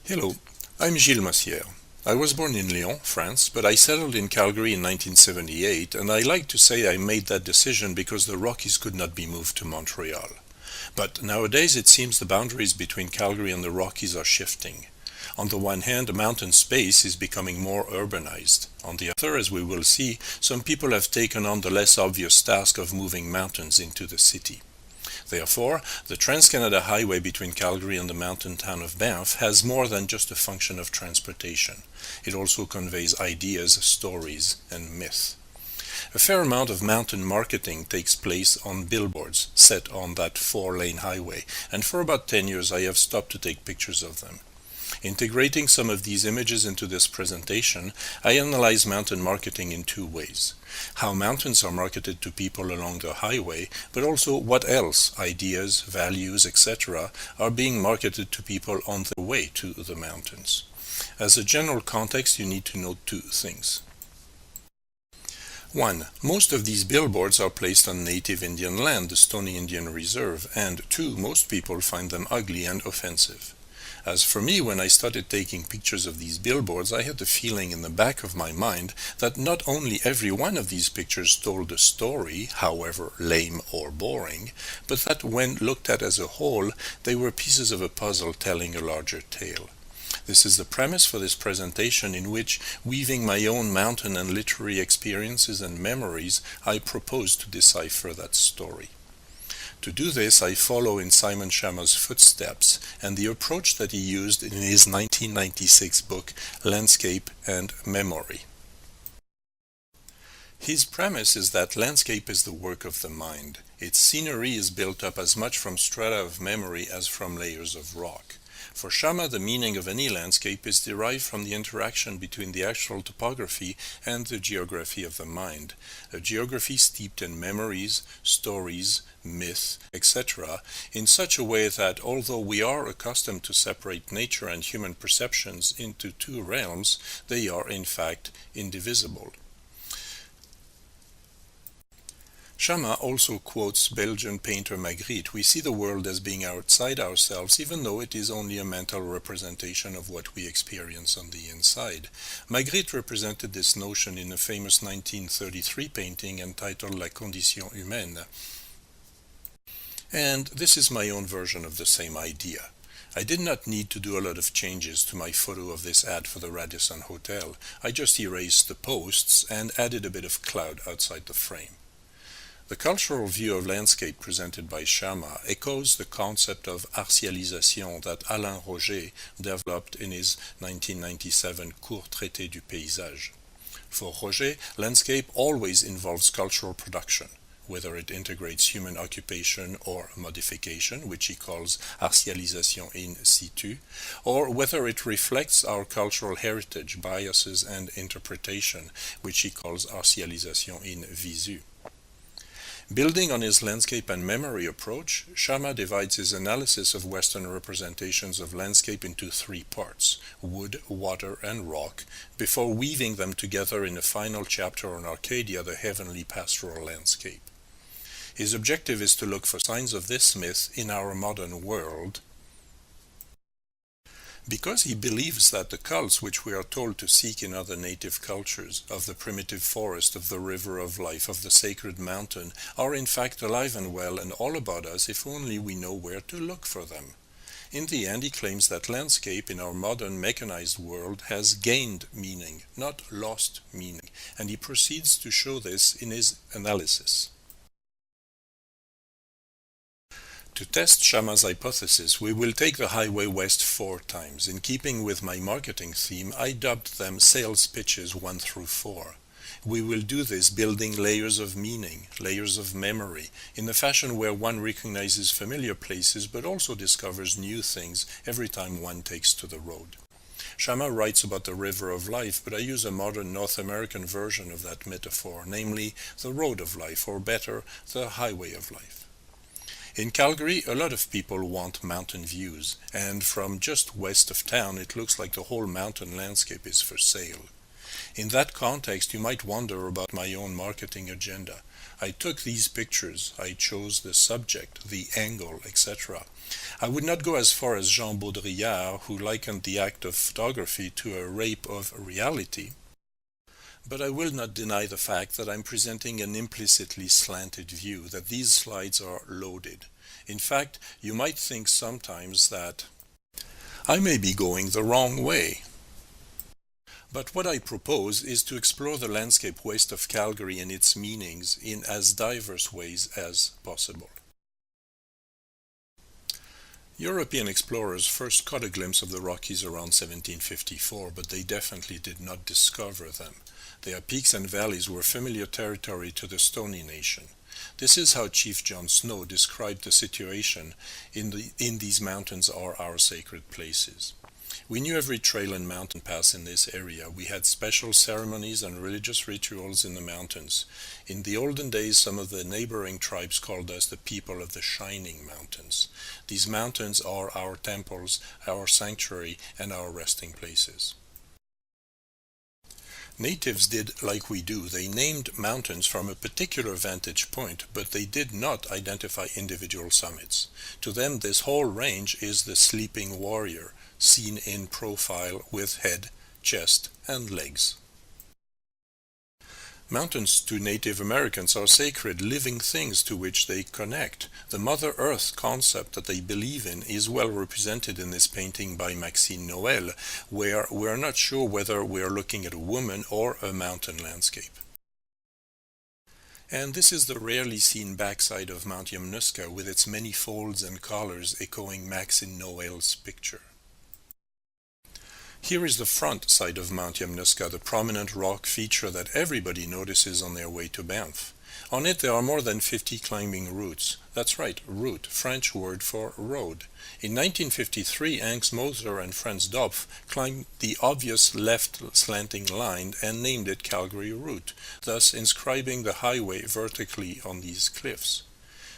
Hello, I'm Gilles Massière. I was born in Lyon, France, but I settled in Calgary in 1978, and I like to say I made that decision because the Rockies could not be moved to Montreal. But nowadays it seems the boundaries between Calgary and the Rockies are shifting. On the one hand, the mountain space is becoming more urbanized. On the other, as we will see, some people have taken on the less obvious task of moving mountains into the city. Therefore, the Trans-Canada Highway between Calgary and the mountain town of Banff has more than just a function of transportation. It also conveys ideas, stories, and myth. A fair amount of mountain marketing takes place on billboards set on that four-lane highway, and for about 10 years I have stopped to take pictures of them. Integrating some of these images into this presentation, I analyze mountain marketing in two ways. How mountains are marketed to people along the highway, but also what else, ideas, values, etc., are being marketed to people on their way to the mountains. As a general context, you need to note two things. 1. Most of these billboards are placed on native Indian land, the Stoney Indian Reserve, and 2. Most people find them ugly and offensive. As for me, when I started taking pictures of these billboards, I had the feeling in the back of my mind that not only every one of these pictures told a story, however lame or boring, but that when looked at as a whole, they were pieces of a puzzle telling a larger tale. This is the premise for this presentation, in which, weaving my own mountain and literary experiences and memories, I propose to decipher that story. To do this, I follow in Simon Schama's footsteps and the approach that he used in his 1996 book, Landscape and Memory. His premise is that landscape is the work of the mind. Its scenery is built up as much from strata of memory as from layers of rock. For Schama, the meaning of any landscape is derived from the interaction between the actual topography and the geography of the mind, a geography steeped in memories, stories, myth, etc., in such a way that although we are accustomed to separate nature and human perceptions into two realms, they are in fact indivisible. Schama also quotes Belgian painter Magritte. We see the world as being outside ourselves, even though it is only a mental representation of what we experience on the inside. Magritte represented this notion in a famous 1933 painting entitled La Condition Humaine. And this is my own version of the same idea. I did not need to do a lot of changes to my photo of this ad for the Radisson Hotel. I just erased the posts and added a bit of cloud outside the frame. The cultural view of landscape presented by Schama echoes the concept of artialisation that Alain Roger developed in his 1997 Court Traité du Paysage. For Roger, landscape always involves cultural production, whether it integrates human occupation or modification, which he calls artialisation in situ, or whether it reflects our cultural heritage, biases, and interpretation, which he calls artialisation in visu. Building on his landscape and memory approach, Schama divides his analysis of Western representations of landscape into three parts: wood, water, and rock, before weaving them together in a final chapter on Arcadia, the heavenly pastoral landscape. His objective is to look for signs of this myth in our modern world, because he believes that the cults which we are told to seek in other native cultures, of the primitive forest, of the river of life, of the sacred mountain, are in fact alive and well and all about us if only we know where to look for them. In the end, he claims that landscape in our modern mechanized world has gained meaning, not lost meaning, and he proceeds to show this in his analysis. To test Schama's hypothesis, we will take the highway west 4 times. In keeping with my marketing theme, I dubbed them sales pitches 1 through 4. We will do this building layers of meaning, layers of memory, in a fashion where one recognizes familiar places but also discovers new things every time one takes to the road. Schama writes about the river of life, but I use a modern North American version of that metaphor, namely the road of life, or better, the highway of life. In Calgary, a lot of people want mountain views, and from just west of town it looks like the whole mountain landscape is for sale. In that context, you might wonder about my own marketing agenda. I took these pictures, I chose the subject, the angle, etc. I would not go as far as Jean Baudrillard, who likened the act of photography to a rape of reality, but I will not deny the fact that I'm presenting an implicitly slanted view, that these slides are loaded. In fact, you might think sometimes that I may be going the wrong way. But what I propose is to explore the landscape west of Calgary and its meanings in as diverse ways as possible. European explorers first caught a glimpse of the Rockies around 1754, but they definitely did not discover them. Their peaks and valleys were familiar territory to the Stony Nation. This is how Chief John Snow described the situation in these mountains are our sacred places. We knew every trail and mountain pass in this area. We had special ceremonies and religious rituals in the mountains. In the olden days, some of the neighboring tribes called us the people of the Shining Mountains. These mountains are our temples, our sanctuary, and our resting places. Natives did like we do. They named mountains from a particular vantage point, but they did not identify individual summits. To them, this whole range is the sleeping warrior, seen in profile with head, chest, and legs. Mountains to Native Americans are sacred living things to which they connect. The Mother Earth concept that they believe in is well represented in this painting by Maxine Noël, where we're not sure whether we're looking at a woman or a mountain landscape. And this is the rarely seen backside of Mount Yamnuska with its many folds and colors echoing Maxine Noël's picture. Here is the front side of Mount Yamnuska, the prominent rock feature that everybody notices on their way to Banff. On it there are more than 50 climbing routes. That's right, route, French word for road. In 1953, Anx Moser and Franz Dopf climbed the obvious left slanting line and named it Calgary Route, thus inscribing the highway vertically on these cliffs.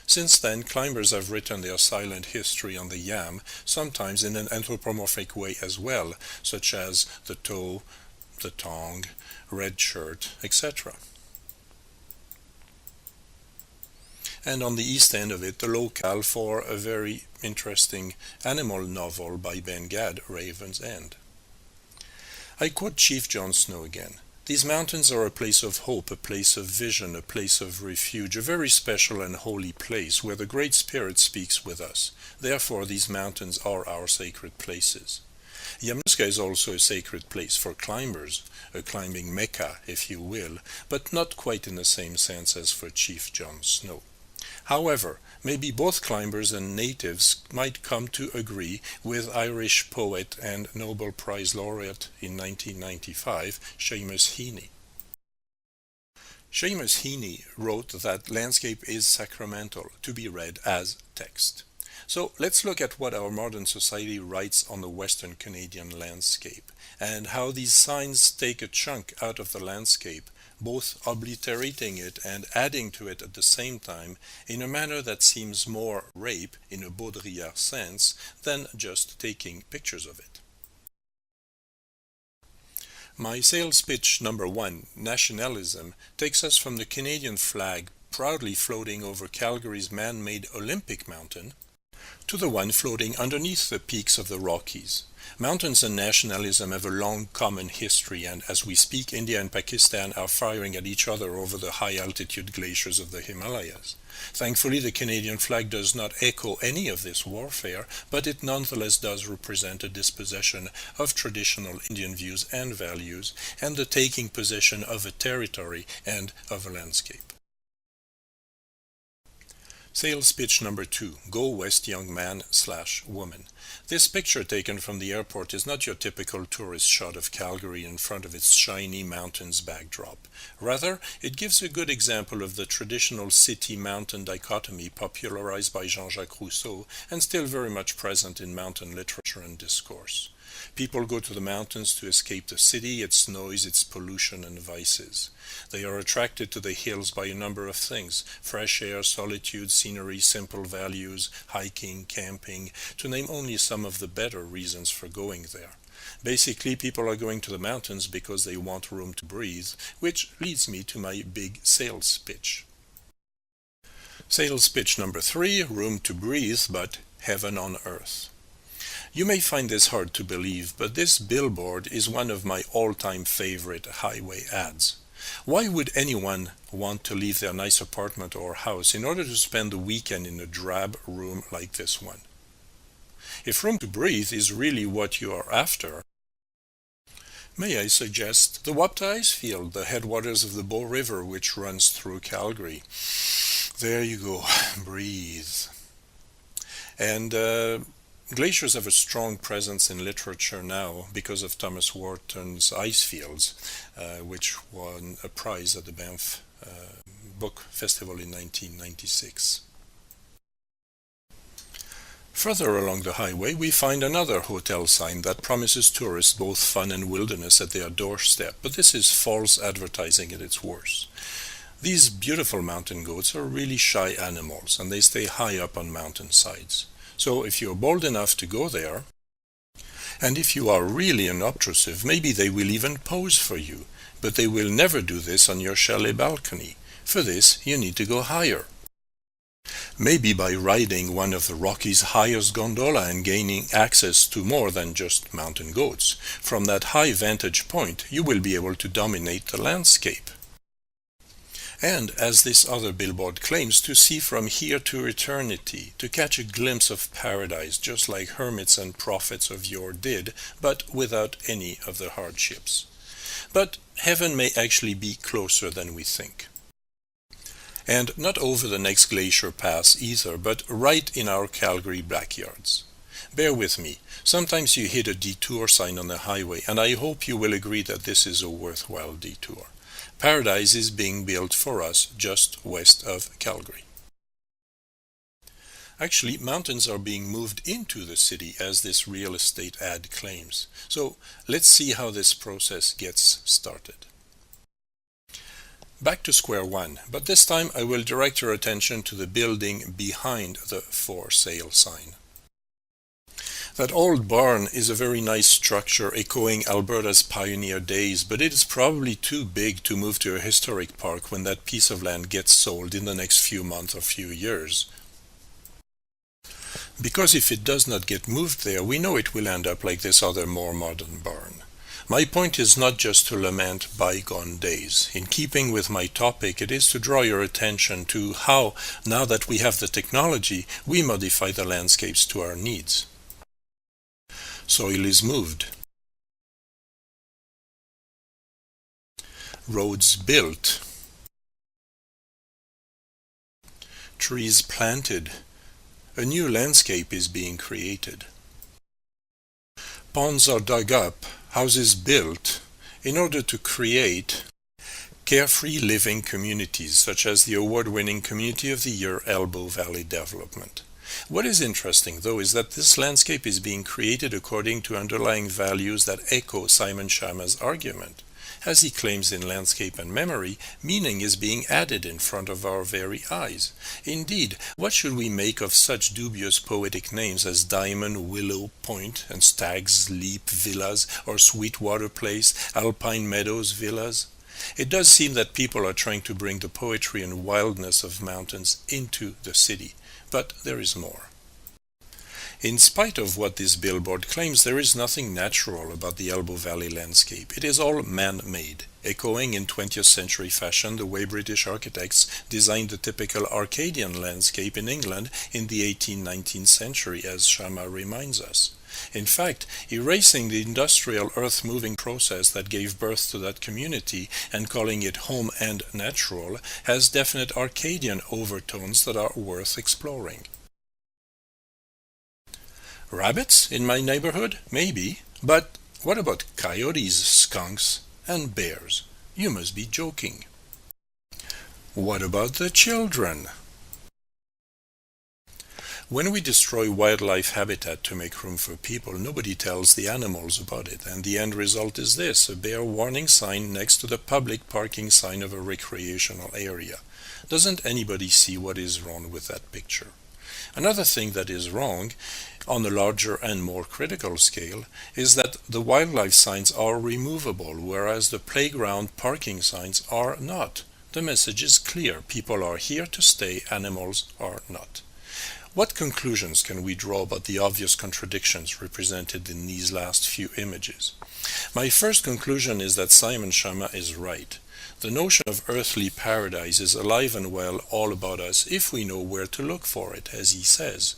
Since then, climbers have written their silent history on the Yam, sometimes in an anthropomorphic way as well, such as the toe, the tongue, red shirt, etc. And on the east end of it, the locale for a very interesting animal novel by Ben Gadd, Raven's End. I quote Chief John Snow again. These mountains are a place of hope, a place of vision, a place of refuge, a very special and holy place where the Great Spirit speaks with us. Therefore, these mountains are our sacred places. Yamnuska is also a sacred place for climbers, a climbing mecca, if you will, but not quite in the same sense as for Chief John Snow. However, maybe both climbers and natives might come to agree with Irish poet and Nobel Prize laureate in 1995, Seamus Heaney. Seamus Heaney wrote that landscape is sacramental, to be read as text. So let's look at what our modern society writes on the Western Canadian landscape, and how these signs take a chunk out of the landscape, both obliterating it and adding to it at the same time in a manner that seems more rape in a Baudrillard sense than just taking pictures of it. My sales pitch number 1, nationalism, takes us from the Canadian flag proudly floating over Calgary's man-made Olympic mountain to the one floating underneath the peaks of the Rockies. Mountains and nationalism have a long common history, and as we speak, India and Pakistan are firing at each other over the high-altitude glaciers of the Himalayas. Thankfully, the Canadian flag does not echo any of this warfare, but it nonetheless does represent a dispossession of traditional Indian views and values, and the taking possession of a territory and of a landscape. Sales pitch number 2, Go West Young Man/Woman. This picture taken from the airport is not your typical tourist shot of Calgary in front of its shiny mountains backdrop. Rather, it gives a good example of the traditional city-mountain dichotomy popularized by Jean-Jacques Rousseau and still very much present in mountain literature and discourse. People go to the mountains to escape the city, its noise, its pollution and vices. They are attracted to the hills by a number of things: fresh air, solitude, scenery, simple values, hiking, camping, to name only some of the better reasons for going there. Basically, people are going to the mountains because they want room to breathe, which leads me to my big sales pitch. Sales pitch number 3, room to breathe, but heaven on earth. You may find this hard to believe, but this billboard is one of my all-time favorite highway ads. Why would anyone want to leave their nice apartment or house in order to spend the weekend in a drab room like this one? If room to breathe is really what you are after, may I suggest the Wapta ice field, the headwaters of the Bow River which runs through Calgary. There you go, breathe. And glaciers have a strong presence in literature now because of Thomas Wharton's Ice Fields, which won a prize at the Banff Book Festival in 1996. Further along the highway, we find another hotel sign that promises tourists both fun and wilderness at their doorstep, but this is false advertising at its worst. These beautiful mountain goats are really shy animals, and they stay high up on mountain sides. So if you're bold enough to go there, and if you are really unobtrusive, maybe they will even pose for you, but they will never do this on your chalet balcony. For this, you need to go higher. Maybe by riding one of the Rockies' highest gondola and gaining access to more than just mountain goats. From that high vantage point, you will be able to dominate the landscape. And, as this other billboard claims, to see from here to eternity, to catch a glimpse of paradise, just like hermits and prophets of yore did, but without any of the hardships. But heaven may actually be closer than we think. And not over the next glacier pass either, but right in our Calgary backyards. Bear with me, sometimes you hit a detour sign on the highway, and I hope you will agree that this is a worthwhile detour. Paradise is being built for us just west of Calgary. Actually, mountains are being moved into the city, as this real estate ad claims. So let's see how this process gets started. Back to square one, but this time I will direct your attention to the building behind the for sale sign. That old barn is a very nice structure echoing Alberta's pioneer days, but it is probably too big to move to a historic park when that piece of land gets sold in the next few months or few years. Because if it does not get moved there, we know it will end up like this other more modern barn. My point is not just to lament bygone days. In keeping with my topic, it is to draw your attention to how, now that we have the technology, we modify the landscapes to our needs. Soil is moved. Roads built. Trees planted. A new landscape is being created. Ponds are dug up, houses built, in order to create carefree living communities, such as the award-winning Community of the Year Elbow Valley Development. What is interesting, though, is that this landscape is being created according to underlying values that echo Simon Schama's argument. As he claims in Landscape and Memory, meaning is being added in front of our very eyes. Indeed, what should we make of such dubious poetic names as Diamond Willow Point and Stag's Leap Villas or Sweetwater Place, Alpine Meadows Villas? It does seem that people are trying to bring the poetry and wildness of mountains into the city. But there is more. In spite of what this billboard claims, there is nothing natural about the Elbow Valley landscape. It is all man-made, echoing in 20th century fashion the way British architects designed the typical Arcadian landscape in England in the 18th-19th century, as Schama reminds us. In fact, erasing the industrial earth-moving process that gave birth to that community and calling it home and natural has definite Arcadian overtones that are worth exploring. Rabbits in my neighborhood? Maybe. But what about coyotes, skunks, and bears? You must be joking. What about the children? When we destroy wildlife habitat to make room for people, nobody tells the animals about it, and the end result is this: a bear warning sign next to the public parking sign of a recreational area. Doesn't anybody see what is wrong with that picture? Another thing that is wrong, on a larger and more critical scale, is that the wildlife signs are removable, whereas the playground parking signs are not. The message is clear: people are here to stay, animals are not. What conclusions can we draw about the obvious contradictions represented in these last few images? My first conclusion is that Simon Schama is right. The notion of earthly paradise is alive and well all about us if we know where to look for it, as he says.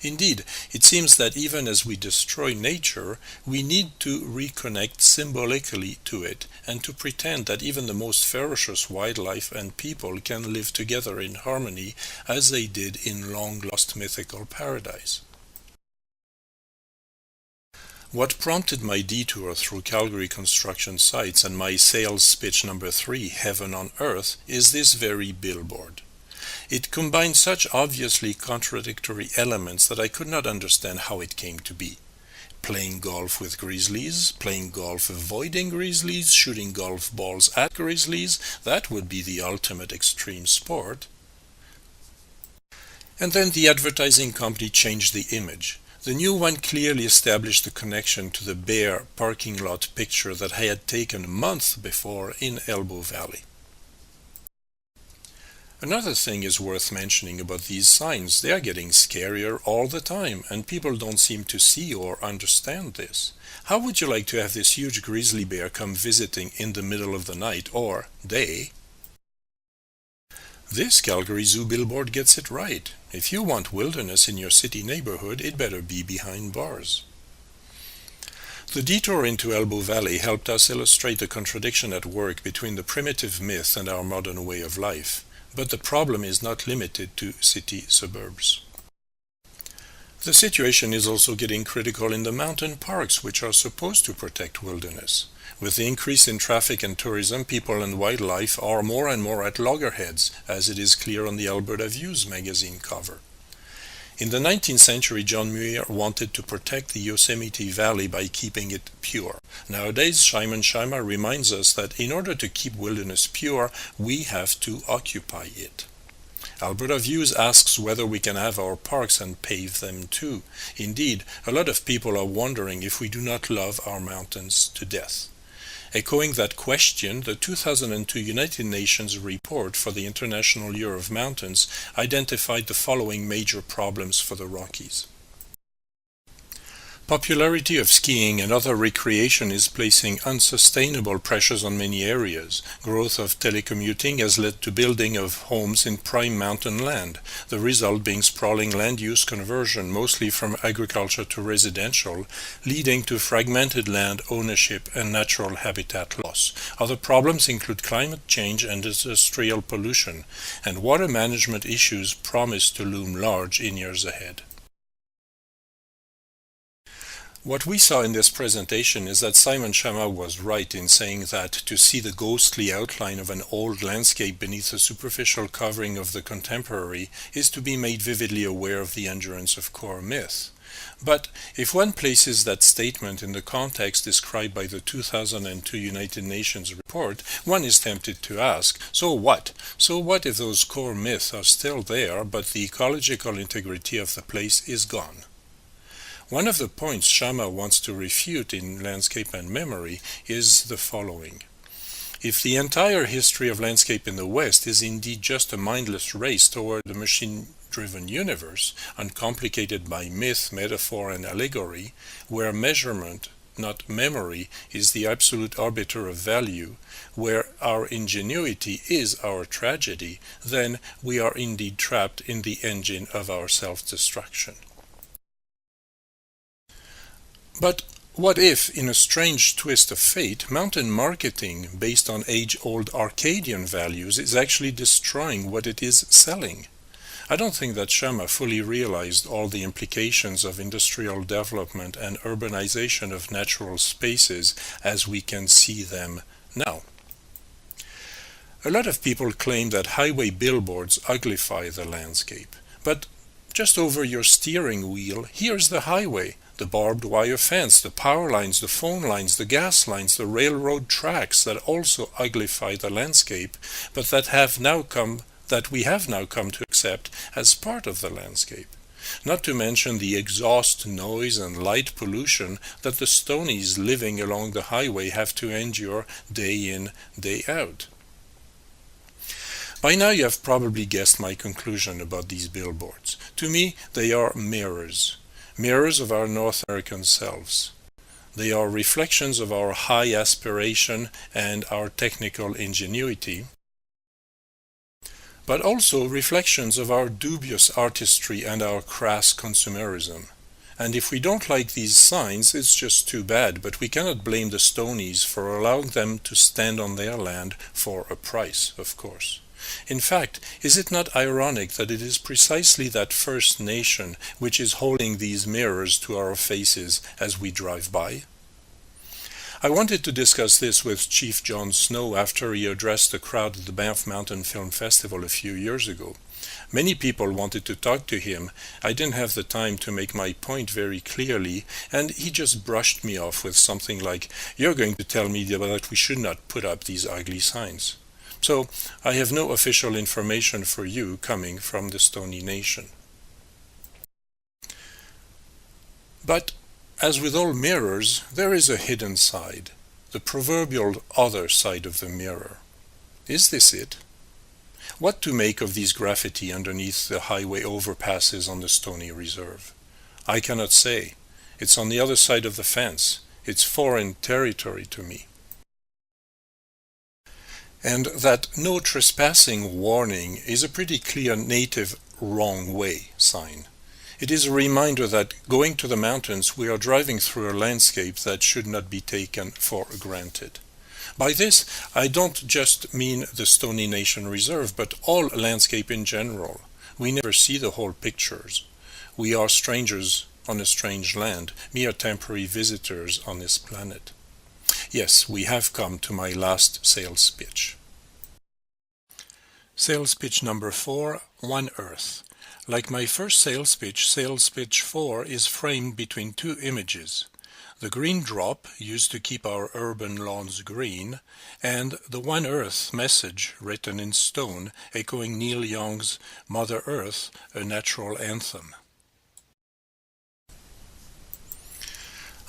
Indeed, it seems that even as we destroy nature, we need to reconnect symbolically to it and to pretend that even the most ferocious wildlife and people can live together in harmony as they did in long-lost mythical paradise. What prompted my detour through Calgary construction sites and my sales pitch number 3, Heaven on Earth, is this very billboard. It combines such obviously contradictory elements that I could not understand how it came to be. Playing golf with grizzlies, playing golf avoiding grizzlies, shooting golf balls at grizzlies, that would be the ultimate extreme sport. And then the advertising company changed the image. The new one clearly established the connection to the bare parking lot picture that I had taken a month before in Elbow Valley. Another thing is worth mentioning about these signs: they are getting scarier all the time, and people don't seem to see or understand this. How would you like to have this huge grizzly bear come visiting in the middle of the night or day? This Calgary Zoo billboard gets it right. If you want wilderness in your city neighborhood, it better be behind bars. The detour into Elbow Valley helped us illustrate the contradiction at work between the primitive myth and our modern way of life. But the problem is not limited to city suburbs. The situation is also getting critical in the mountain parks, which are supposed to protect wilderness. With the increase in traffic and tourism, people and wildlife are more and more at loggerheads, as it is clear on the Alberta Views magazine cover. In the 19th century, John Muir wanted to protect the Yosemite Valley by keeping it pure. Nowadays, Simon Schama reminds us that in order to keep wilderness pure, we have to occupy it. Alberta Views asks whether we can have our parks and pave them too. Indeed, a lot of people are wondering if we do not love our mountains to death. Echoing that question, the 2002 United Nations report for the International Year of Mountains identified the following major problems for the Rockies. Popularity of skiing and other recreation is placing unsustainable pressures on many areas. Growth of telecommuting has led to building of homes in prime mountain land, the result being sprawling land use conversion, mostly from agriculture to residential, leading to fragmented land ownership and natural habitat loss. Other problems include climate change and industrial pollution, and water management issues promise to loom large in years ahead. What we saw in this presentation is that Simon Schama was right in saying that to see the ghostly outline of an old landscape beneath the superficial covering of the contemporary is to be made vividly aware of the endurance of core myth. But if one places that statement in the context described by the 2002 United Nations report, one is tempted to ask, so what? So what if those core myths are still there, but the ecological integrity of the place is gone? One of the points Schama wants to refute in Landscape and Memory is the following. If the entire history of landscape in the West is indeed just a mindless race toward a machine-driven universe, uncomplicated by myth, metaphor, and allegory, where measurement, not memory, is the absolute arbiter of value, where our ingenuity is our tragedy, then we are indeed trapped in the engine of our self-destruction. But what if, in a strange twist of fate, mountain marketing based on age-old Arcadian values is actually destroying what it is selling? I don't think that Schama fully realized all the implications of industrial development and urbanization of natural spaces as we can see them now. A lot of people claim that highway billboards uglify the landscape, but Just over your steering wheel, here's the highway, the barbed wire fence, the power lines, the phone lines, the gas lines, the railroad tracks that also uglify the landscape, but that we have now come to accept as part of the landscape. Not to mention the exhaust noise and light pollution that the Stonies living along the highway have to endure day in, day out. By now you have probably guessed my conclusion about these billboards. To me, they are mirrors of our North American selves. They are reflections of our high aspiration and our technical ingenuity, but also reflections of our dubious artistry and our crass consumerism. And if we don't like these signs, it's just too bad, but we cannot blame the Stonies for allowing them to stand on their land for a price, of course. In fact, is it not ironic that it is precisely that First Nation which is holding these mirrors to our faces as we drive by? I wanted to discuss this with Chief John Snow after he addressed the crowd at the Banff Mountain Film Festival a few years ago. Many people wanted to talk to him. I didn't have the time to make my point very clearly, and he just brushed me off with something like, "You're going to tell me that we should not put up these ugly signs." So I have no official information for you coming from the Stony Nation. But as with all mirrors, there is a hidden side, the proverbial other side of the mirror. Is this it? What to make of these graffiti underneath the highway overpasses on the Stony Reserve? I cannot say. It's on the other side of the fence. It's foreign territory to me. And that no trespassing warning is a pretty clear native wrong way sign. It is a reminder that going to the mountains we are driving through a landscape that should not be taken for granted. By this, I don't just mean the Stony Nation Reserve, but all landscape in general. We never see the whole pictures. We are strangers on a strange land, mere temporary visitors on this planet. Yes, we have come to my last sales pitch. Sales pitch number 4, One Earth. Like my first sales pitch 4 is framed between two images. The green drop, used to keep our urban lawns green, and the One Earth message written in stone, echoing Neil Young's Mother Earth, a natural anthem.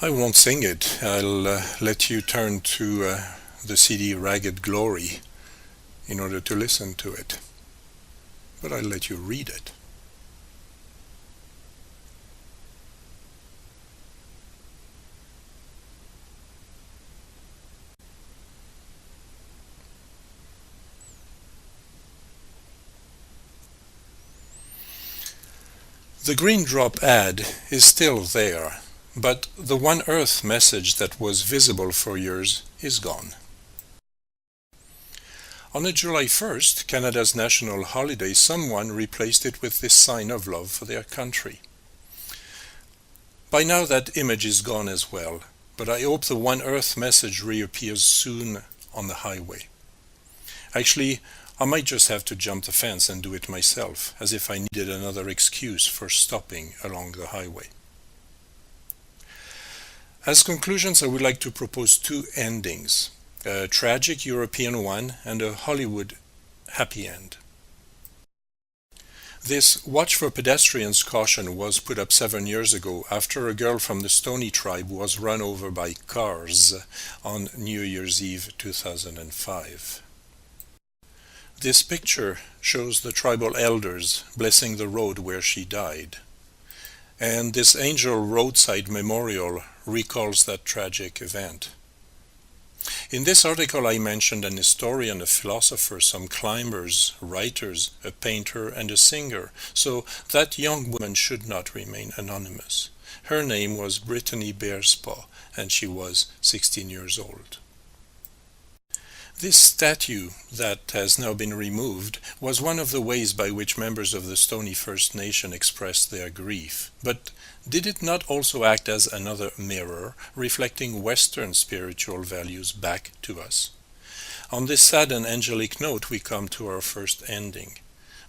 I won't sing it. I'll let you turn to the CD Ragged Glory in order to listen to it. But I'll let you read it. The green drop ad is still there, but the One Earth message that was visible for years is gone. On a July 1st, Canada's national holiday, someone replaced it with this sign of love for their country. By now that image is gone as well, but I hope the One Earth message reappears soon on the highway. Actually, I might just have to jump the fence and do it myself, as if I needed another excuse for stopping along the highway. As conclusions, I would like to propose two endings, a tragic European one and a Hollywood happy end. This Watch for Pedestrians caution was put up 7 years ago after a girl from the Stony tribe was run over by cars on New Year's Eve 2005. This picture shows the tribal elders blessing the road where she died. And this Angel roadside memorial recalls that tragic event. In this article I mentioned an historian, a philosopher, some climbers, writers, a painter, and a singer, so that young woman should not remain anonymous. Her name was Brittany Bearspaw, and she was 16 years old. This statue, that has now been removed, was one of the ways by which members of the Stony First Nation expressed their grief. But did it not also act as another mirror, reflecting Western spiritual values back to us? On this sad and angelic note, we come to our first ending.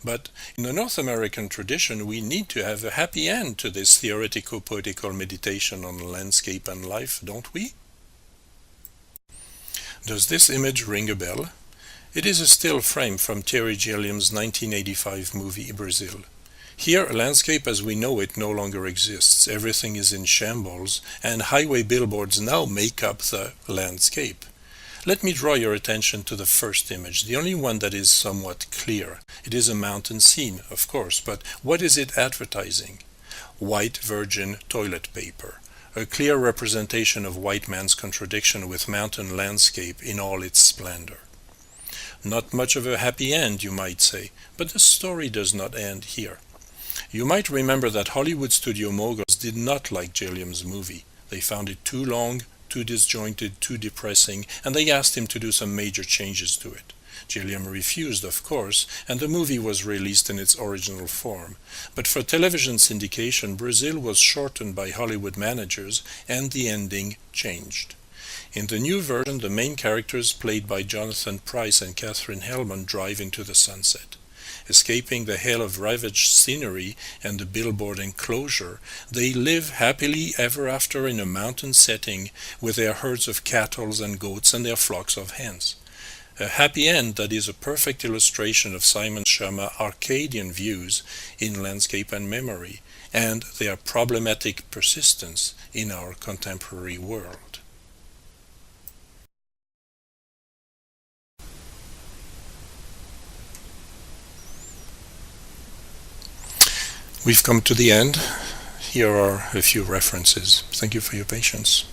But in the North American tradition, we need to have a happy end to this theoretico-poetical meditation on landscape and life, don't we? Does this image ring a bell? It is a still frame from Terry Gilliam's 1985 movie Brazil. Here, landscape as we know it no longer exists. Everything is in shambles, and highway billboards now make up the landscape. Let me draw your attention to the first image, the only one that is somewhat clear. It is a mountain scene, of course, but what is it advertising? White virgin toilet paper. A clear representation of white man's contradiction with mountain landscape in all its splendor. Not much of a happy end, you might say, but the story does not end here. You might remember that Hollywood studio moguls did not like Gilliam's movie. They found it too long, too disjointed, too depressing, and they asked him to do some major changes to it. Gilliam refused, of course, and the movie was released in its original form. But for television syndication, Brazil was shortened by Hollywood managers, and the ending changed. In the new version, the main characters, played by Jonathan Pryce and Katherine Hellman, drive into the sunset. Escaping the hell of ravaged scenery and the billboard enclosure, they live happily ever after in a mountain setting with their herds of cattle and goats and their flocks of hens. A happy end that is a perfect illustration of Simon Schama's Arcadian views in landscape and memory, and their problematic persistence in our contemporary world. We've come to the end. Here are a few references. Thank you for your patience.